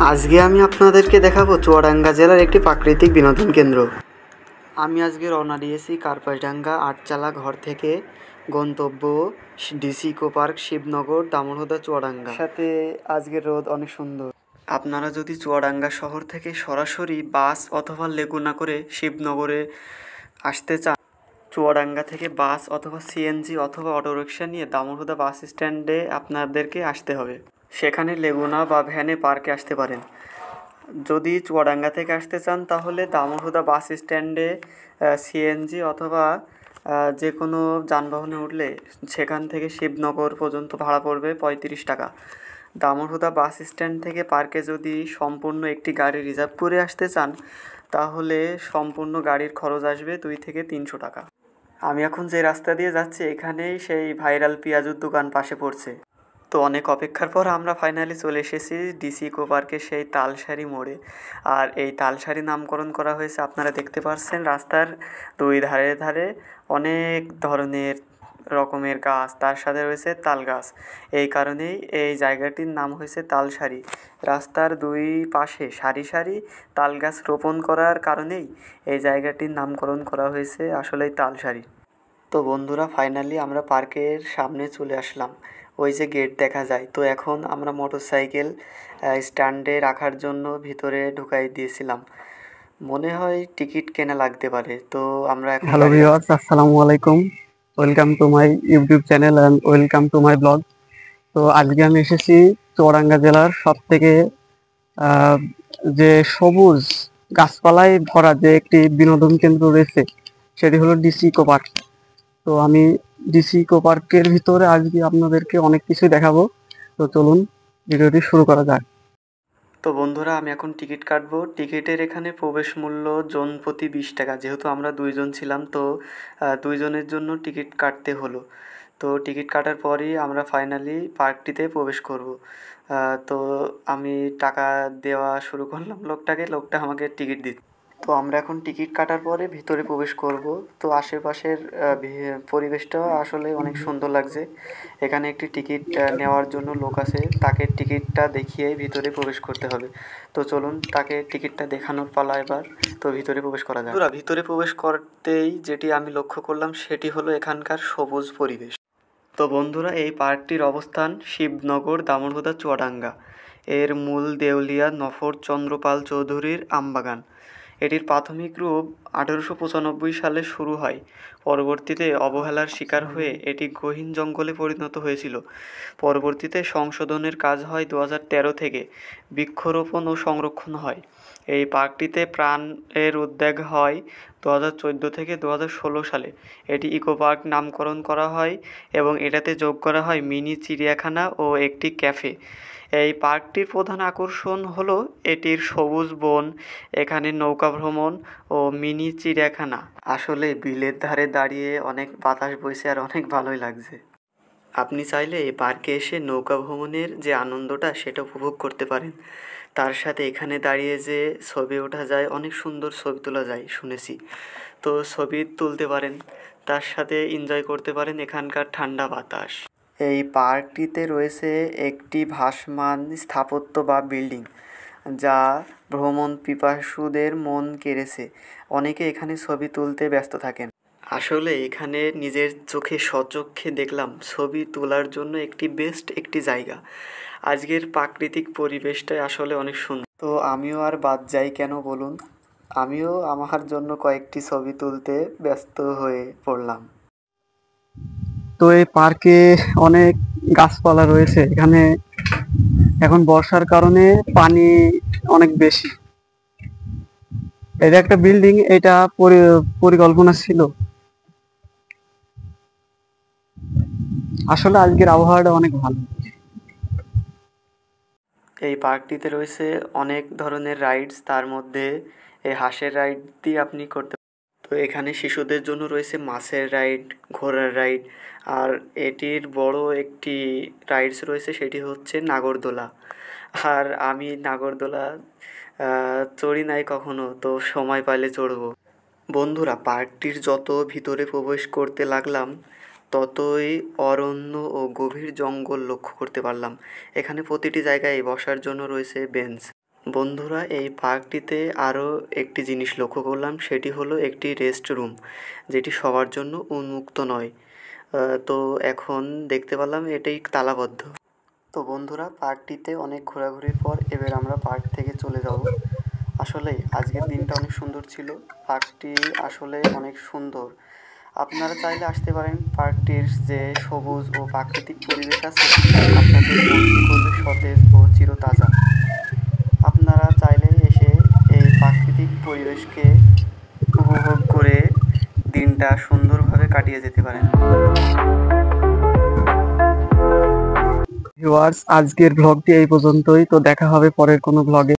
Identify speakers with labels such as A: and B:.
A: আজকে আমি আপনাদেরকে দেখাবো চুয়াডাঙ্গা জেলার একটি প্রাকৃতিক বিনোদন কেন্দ্র। আমি আজকে রওনা দিয়েছি কার্পাসডাঙ্গা আটচালা ঘর থেকে গন্তব্য DC eco park Shibnagar Damohda Chuadanga. সাথে আজকের রোদ অনেক সুন্দর। আপনারা যদি চুয়াডাঙ্গা শহর থেকে সরাসরি বাস অথবা লেগুনা করে শিবনগরে আসতে চান, চুয়াডাঙ্গা থেকে বাস অথবা সিএনজি অথবা অটোরিকশা নিয়ে দামোহদা বাস স্ট্যান্ডে আপনাদেরকে আসতে হবে। সেখানে লেগুনা বা ভ্যানে পার্কে আসতে পারেন। যদি চুয়াডাঙ্গা থেকে আসতে চান তাহলে দামোহদা বাস স্ট্যান্ডে সিএনজি অথবা যে কোনো যানবাহনে উঠলে সেখান থেকে শিবনগর পর্যন্ত ভাড়া পড়বে 35 টাকা। দামোহদা বাস স্ট্যান্ড থেকে পার্কে যদি সম্পূর্ণ একটি গাড়ি রিজার্ভ করে আসতে চান তাহলে সম্পূর্ণ গাড়ির খরচ আসবে 2 থেকে 300 টাকা। আমি এখন যে রাস্তা দিয়ে যাচ্ছি এখানেই সেই ভাইরাল পেঁয়াজুর দোকান পাশে পড়ছে। তো অনেক অপেক্ষার পর আমরা ফাইনালি চলে এসেছি ডিসি ইকো পার্কের সেই তালসারি মোড়ে। আর এই তালসারি নামকরণ করা হয়েছে, আপনারা দেখতে পাচ্ছেন রাস্তার দুই ধারে ধারে অনেক ধরনের রকমের গাছ, তার সাথে রয়েছে তাল গাছ। এই কারণেই এই জায়গাটির নাম হয়েছে তালসারি। রাস্তার দুই পাশে সারি সারি তাল গাছ রোপণ করার কারণেই এই জায়গাটির নামকরণ করা হয়েছে আসলেই তালসারি। তো বন্ধুরা, ফাইনালি আমরা পার্কের সামনে চলে আসলাম। ওই যে গেট দেখা যায়। তো এখন আমরা মোটরসাইকেল স্ট্যান্ডে রাখার জন্য ভিতরে ঢুকাই দিয়েছিলাম। মনে হয় টিকিট কেনা লাগতে পারে। তো আমরা এখন
B: হ্যালো ভিউয়ার্স, আসসালামু আলাইকুম। Welcome to my YouTube channel and welcome to my blog. তো আজকে আমি এসেছি চুয়াডাঙ্গা জেলার সব থেকে যে সবুজ গাছপালায় ভরা যে একটি বিনোদন কেন্দ্র রয়েছে সেটি হলো ডিসি ইকো পার্ক। তো আমি ডিসি ইকো পার্কের ভিতরে আজকে আপনাদেরকে অনেক কিছু দেখাবো। তো চলুন ভিডিওটি শুরু করা যাক।
A: তো বন্ধুরা, আমি এখন টিকিট কাটবো। টিকিটের এখানে প্রবেশ মূল্য জন প্রতি 20 টাকা। যেহেতু আমরা দুইজন ছিলাম তো দুইজনের জন্য টিকিট কাটতে হলো। তো টিকিট কাটার পরই আমরা ফাইনালি পার্কটিতে প্রবেশ করব। তো আমি টাকা দেওয়া শুরু করলাম লোকটাকে, লোকটা আমাকে টিকিট দিচ্ছে। তো আমরা এখন টিকিট কাটার পরে ভিতরে প্রবেশ করব। তো আশেপাশের পরিবেশটাও আসলে অনেক সুন্দর লাগছে। এখানে একটি টিকিট নেওয়ার জন্য লোক আছে, তাকে টিকিটটা দেখিয়েই ভিতরে প্রবেশ করতে হবে। তো চলুন তাকে টিকিটটা দেখানোর পালা এবার। তো ভিতরে প্রবেশ করা যায়। ভিতরে প্রবেশ করতেই যেটি আমি লক্ষ্য করলাম সেটি হলো এখানকার সবুজ পরিবেশ। তো বন্ধুরা, এই পার্কটির অবস্থান শিবনগর দামোহদা চুয়াডাঙ্গা। এর মূল দেউলিয়া নফরচন্দ্র পাল চৌধুরীর আমবাগান। এটির প্রাথমিক রূপ 1895 সালে শুরু হয়। পরবর্তীতে অবহেলার শিকার হয়ে এটি গহীন জঙ্গলে পরিণত হয়েছিল। পরবর্তীতে সংশোধনের কাজ হয় 2013 থেকে। বৃক্ষরোপণ ও সংরক্ষণ হয়। এই পার্কটিতে প্রাণের উদ্যোগ হয় 2014 থেকে 2016 সালে। এটি ইকো পার্ক নামকরণ করা হয় এবং এটাতে যোগ করা হয় মিনি চিড়িয়াখানা ও একটি ক্যাফে। এই পার্কটির প্রধান আকর্ষণ হলো এটির সবুজ বন, এখানে নৌকা ভ্রমণ ও মিনি চিড়িয়াখানা। আসলে বিলের ধারে দাঁড়িয়ে অনেক বাতাস বইছে আর অনেক ভালোই লাগছে। আপনি চাইলে এই পার্কে এসে নৌকা ভ্রমণের যে আনন্দটা সেটা উপভোগ করতে পারেন। তার সাথে এখানে দাঁড়িয়ে যে ছবি ওঠা যায়, অনেক সুন্দর ছবি তোলা যায় শুনেছি। তো ছবি তুলতে পারেন, তার সাথে এনজয় করতে পারেন এখানকার ঠান্ডা বাতাস। এই পার্কটিতে রয়েছে একটি ভাসমান স্থাপত্য বা বিল্ডিং, যা ভ্রমণ পিপাসুদের মন কেড়েছে। অনেকে এখানে ছবি তুলতে ব্যস্ত থাকেন। আসলে এখানে নিজের চোখে স্বচক্ষে দেখলাম ছবি তোলার জন্য একটি জায়গা। আজকের প্রাকৃতিক পরিবেশটাই আসলে অনেক সুন্দর। তো আমিও আর বাদ যাই কেন বলুন, আমিও আমার জন্য কয়েকটি ছবি তুলতে ব্যস্ত হয়ে পড়লাম।
B: তো এই পার্কে অনেক গাছপালা রয়েছে। এখানে এখন বর্ষার কারণে পানি অনেক বেশি। এটা একটা বিল্ডিং, এটা পরিকল্পনা ছিল। আসলে আজকের আবহাওয়াটা অনেক ভালো।
A: এই পার্কটিতে রয়েছে অনেক ধরনের রাইডস, তার মধ্যে এই হাঁসের রাইডটি আপনি করতে। তো এখানে শিশুদের জন্য রয়েছে মাছের রাইড, ঘোড়ার রাইড, আর এটির বড় একটি রাইডস রয়েছে, সেটি হচ্ছে নাগরদোলা। আর আমি নাগরদোলা চড়ি নাই কখনো, তো সময় পাইলে চড়বো। বন্ধুরা, পার্কটির যত ভিতরে প্রবেশ করতে লাগলাম ততই অরণ্য ও গভীর জঙ্গল লক্ষ্য করতে পারলাম। এখানে প্রতিটি জায়গায় বসার জন্য রয়েছে বেঞ্চ। বন্ধুরা, এই পার্কটিতে আরও একটি জিনিস লক্ষ্য করলাম, সেটি হলো একটি রেস্ট রুম, যেটি সবার জন্য উন্মুক্ত নয়। তো এখন দেখতে পেলাম এটাই তালাবদ্ধ। তো বন্ধুরা, পার্কটিতে অনেক ঘোরাঘুরির পর এবার আমরা পার্ক থেকে চলে যাব। আসলেই আজকের দিনটা অনেক সুন্দর ছিল। পার্কটি আসলে অনেক সুন্দর। আপনারা চাইলে আসতে পারেন। পার্কটির যে সবুজ ও প্রাকৃতিক পরিবেশ আছে, আপনাদের মনকে করবে সতেজ ও চিরতাজা। আপনারা চাইলে এসে এই প্রাকৃতিক পরিবেশকে উপভোগ করে দিনটা সুন্দরভাবে কাটিয়ে যেতে পারেন।
B: ভিউয়ার্স, আজকের ব্লগটি এই পর্যন্তই। তো দেখা হবে পরের কোনো ব্লগে।